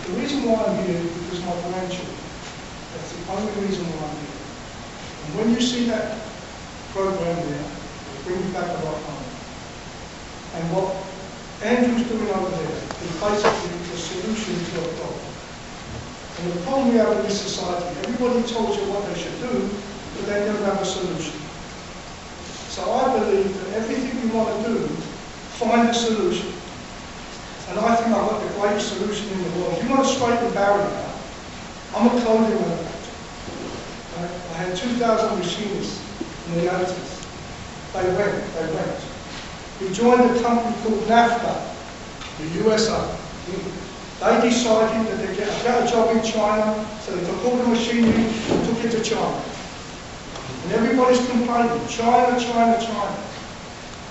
The reason why I'm here is because my grandchildren. That's the only reason why I'm here. And when you see that program there, it'll bring you back about home. And what Andrew's doing over there is basically the solution to a problem. And the problem we have in this society, everybody tells you what they should do, but they never have a solution. So I believe that everything you want to do, find a solution. And I think I've got the greatest solution in the world. You want to straighten Barrie out? I'm a clothing manufacturer. Right? I had 2,000 machinists in the 80s. They went. We joined a company called NAFTA, the USA. They decided that they'd get a better job in China, so they took all the machinery and took it to China. And everybody's complaining, China, China, China.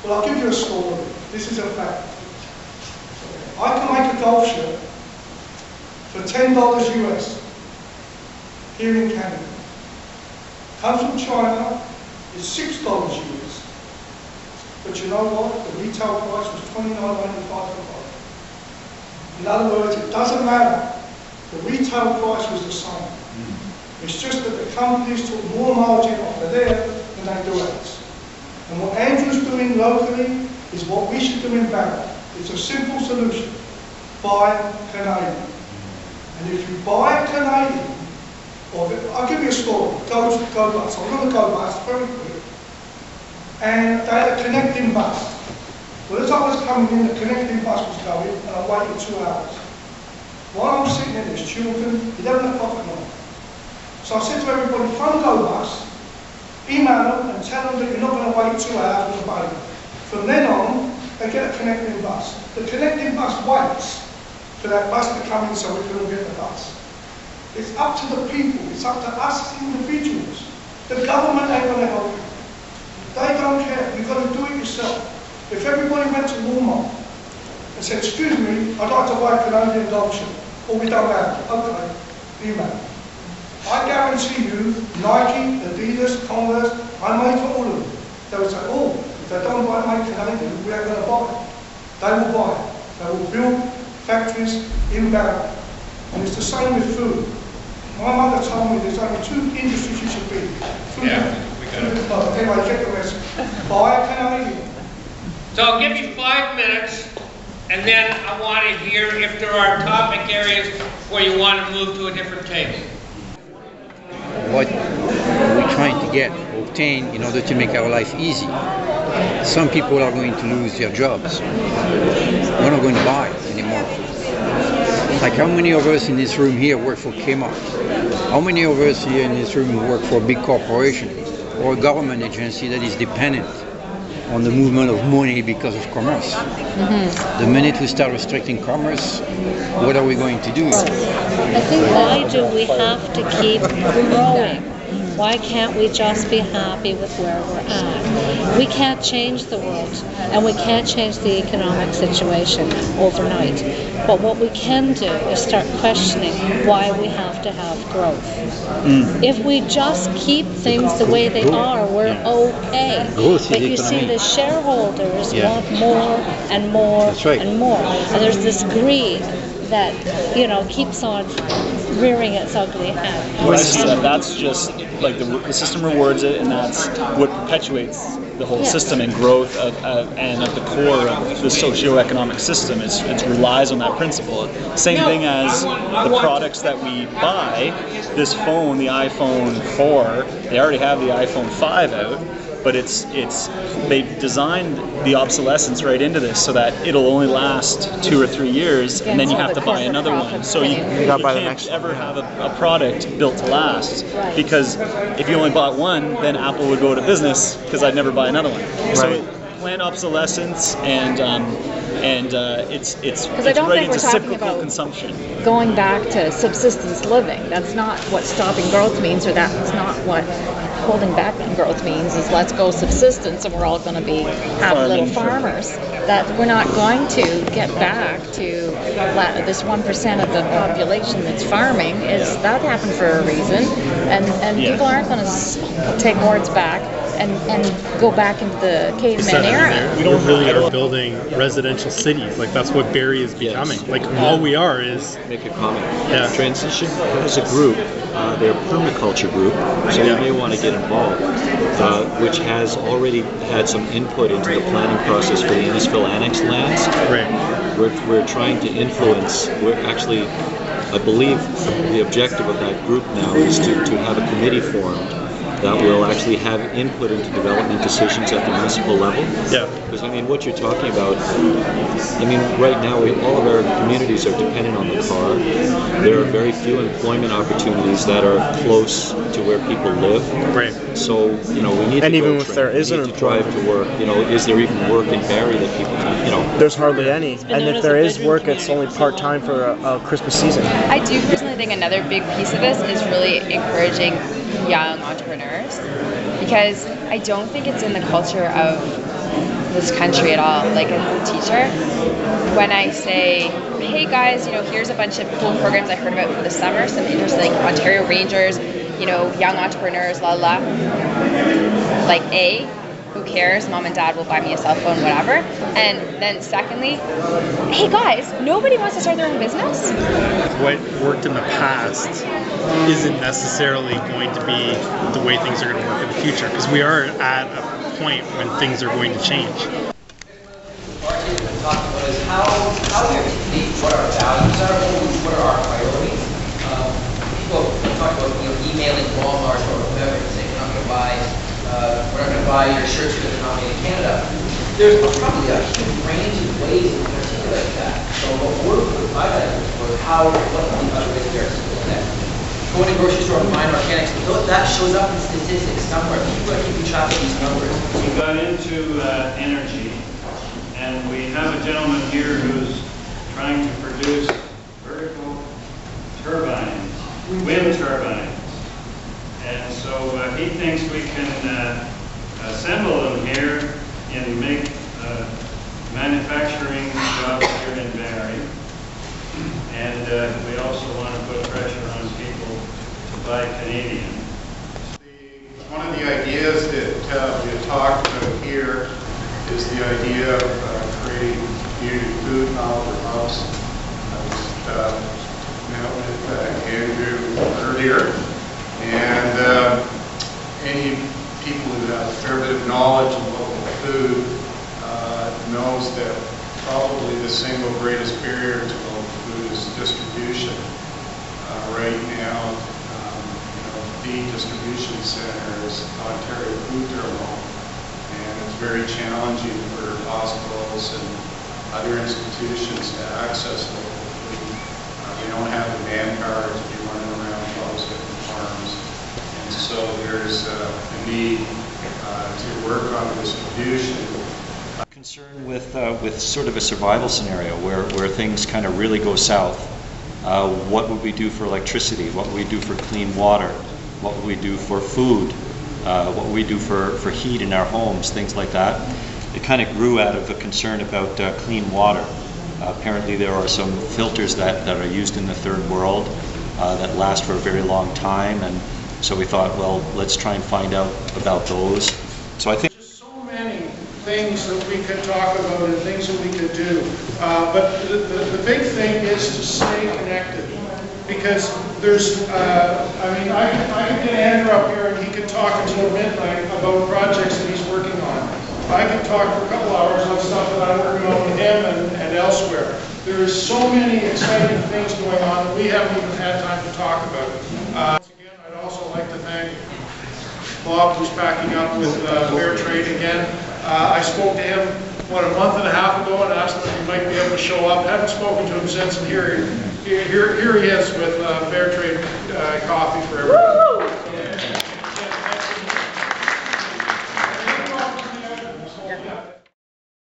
Well, I'll give you a story. This is a fact. I can make a golf shirt for $10 US here in Canada. Comes from China, it's $6 US. But you know what? The retail price was $29.95 per bottle. In other words, it doesn't matter. The retail price was the same. It's just that the companies took more margin off of there than they do ours. And what Andrew's doing locally is what we should do in Barrie. It's a simple solution. Buy Canadian. And if you buy Canadian, or I'll give you a story. Go bus. I'm going to go bus very quick. And they had a connecting bus. Well, as I was coming in, the connecting bus was going, and I waited 2 hours. While I'm sitting in this children, 11 o'clock at night. So I said to everybody, phone Go Bus, email them and tell them that you're not going to wait 2 hours with a baby. From then on, they get a connecting bus. The connecting bus waits for that bus to come in so we can all get the bus. It's up to the people, it's up to us individuals. The government ain't going to help you. They don't care, you've got to do it yourself. If everybody went to Walmart and said, excuse me, I'd like to buy a Canadian dog shirt. Oh, we don't have it. Okay, email. I guarantee you, Nike, Adidas, Converse, I made for all of them. They would say, oh, if they don't buy it made Canadian, we ain't going to buy it. They will buy it. They will build factories in Barrie. And it's the same with food. My mother told me there's only 2 industries you should be. Food anyway, get the rest. Buy a Canadian. So I'll give you 5 minutes, and then I want to hear if there are topic areas where you want to move to a different table. What we're trying to obtain in order to make our life easy. Some people are going to lose their jobs. We're not going to buy anymore. Like how many of us in this room here work for Kmart? How many of us here in this room work for a big corporation or a government agency that is dependent on the movement of money because of commerce? The minute we start restricting commerce, what are we going to do? I think why do we have to keep growing? Why can't we just be happy with where we're at? We can't change the world, and we can't change the economic situation overnight. But what we can do is start questioning why we have to have growth. If we just keep things the way they are, we're okay. But you see, the shareholders want more and more and more. And there's this greed that, you know, keeps on rearing its ugly head. That's just like the system rewards it, and that's what perpetuates the whole system and growth and at the core of the socio-economic system. It relies on that principle. Same thing as the products that we buy. This phone, the iPhone 4, they already have the iPhone 5 out. But they've designed the obsolescence right into this so that it'll only last 2 or 3 years, and then you have to buy another one. So you can't ever have a product built to last, because if you only bought one, then Apple would go out of business because I'd never buy another one. Right. So planned obsolescence and it's right into cyclical consumption. Going back to subsistence living, that's not what stopping growth means, or that's not what holding back growth means. Is let's go subsistence and we're all going to have little farmers. That we're not going to get back to this 1% of the population that's farming. That happened for a reason, and people aren't going to take words back. and go back into the caveman era. We don't really are building residential cities. Like, that's what Barrie is becoming. Yes. Like, all we are is... Make a comment. Yeah. Transition as a group, they're a permaculture group, so you may want to get involved, which has already had some input into the planning process for the Innisfil Annex lands. Right. We're trying to influence, I believe the objective of that group now is to have a committee formed that will actually have input into development decisions at the municipal level. Yeah. Because, I mean, what you're talking about, I mean, right now all of our communities are dependent on the car. There are very few employment opportunities that are close to where people live. Right. So, you know, we need and to even go if there isn't to drive to work, you know, is there even work in Barrie that people can, you know? There's hardly any. And if there is work, it's only part-time for a Christmas season. I do personally think another big piece of this is really encouraging young entrepreneurs, because I don't think it's in the culture of this country at all. Like, as a teacher, when I say, hey guys, you know, here's a bunch of cool programs I heard about for the summer, some interesting, like Ontario Rangers, you know, young entrepreneurs, la la, like, A, who cares? Mom and dad will buy me a cell phone, whatever. And then secondly, hey guys, nobody wants to start their own business? What worked in the past isn't necessarily going to be the way things are going to work in the future, because we are at a point when things are going to change. Talking about is how we articulate what our values are, what are our priorities. People talk about, you know, emailing Walmart or whoever and saying, we're not going to buy your shirts because they're not made in Canada. There's probably a huge range of ways to articulate that. So what we're highlighting was what the other ways we articulate that. Going to the grocery store and buying organics, that shows up in statistics somewhere. People are keeping track of these numbers. We got into energy, and we have a gentleman here who's trying to produce vertical turbines, wind turbines. And so he thinks we can assemble them here and make manufacturing jobs here in Barrie. And we also want to put pressure on people to buy Canadian. One of the ideas that we have talked about here is the idea of creating community food hubs. I was met with Andrew earlier, and any people who have a fair bit of knowledge of local food knows that probably the single greatest barrier to local food is distribution. Right now, the distribution center is Ontario Food Terminal, and it's very challenging for hospitals and other institutions to access local food. They don't have the manpower to be running around all those different farms, and so there's a need to work on distribution. Concerned with sort of a survival scenario where things kind of really go south. What would we do for electricity? What would we do for clean water? What would we do for food? What would we do for heat in our homes? Things like that. It kind of grew out of a concern about clean water. Apparently there are some filters that are used in the third world that last for a very long time, and so we thought, well, let's try and find out about those. So I think things that we could talk about and things that we could do. But the big thing is to stay connected. Because there's, I mean, I could get Andrew up here and he could talk until midnight about projects that he's working on. I could talk for a couple hours on stuff that I'm working on with him and elsewhere. There is so many exciting things going on that we haven't even had time to talk about. Once again, I'd also like to thank Bob, who's packing up with Fair Trade again. I spoke to him, a month and a half ago and asked him if he might be able to show up. Haven't spoken to him since, and here he is with Fair Trade coffee for everybody.